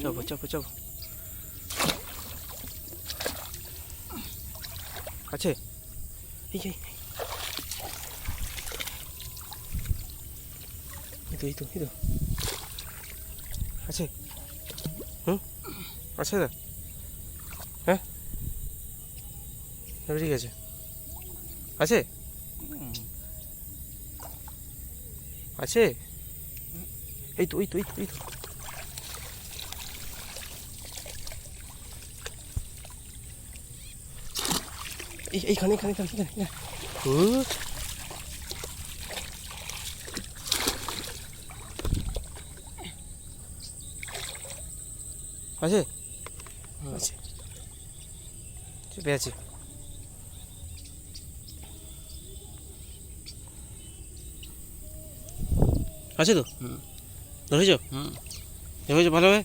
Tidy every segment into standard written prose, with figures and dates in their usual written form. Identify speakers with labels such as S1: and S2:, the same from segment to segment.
S1: চাপো চাপো চাপো। আছে এই এই এই তো এই তো এই তো আছে। হুম আছে দা। হ্যাঁ ঠিক আছে আছে আছে এই তো এই তো এই তো এই তো এইখানে এখানে এখানে এখানে। গুড। আছে আছে চেপে আছে। আছে তো ধরেছ? ধরেছ ভালোভাবে?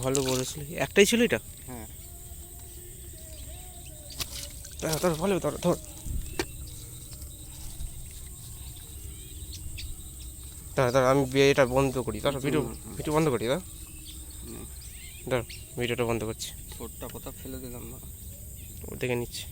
S1: ভালো বড় ছিল। একটাই ছিল এটা?
S2: হ্যাঁ।
S1: ধর ভালো ধর ধর দাঁড়া দাঁড়া আমি এটা বন্ধ করি। দাঁড়া ভিডিও ভিডিও বন্ধ করি। দাঁড়া দাঁড়া ভিডিওটা বন্ধ করছি।
S2: ঠোঁটটা কোথাও ফেলে দিলাম না,
S1: ও দেখে নিচ্ছি।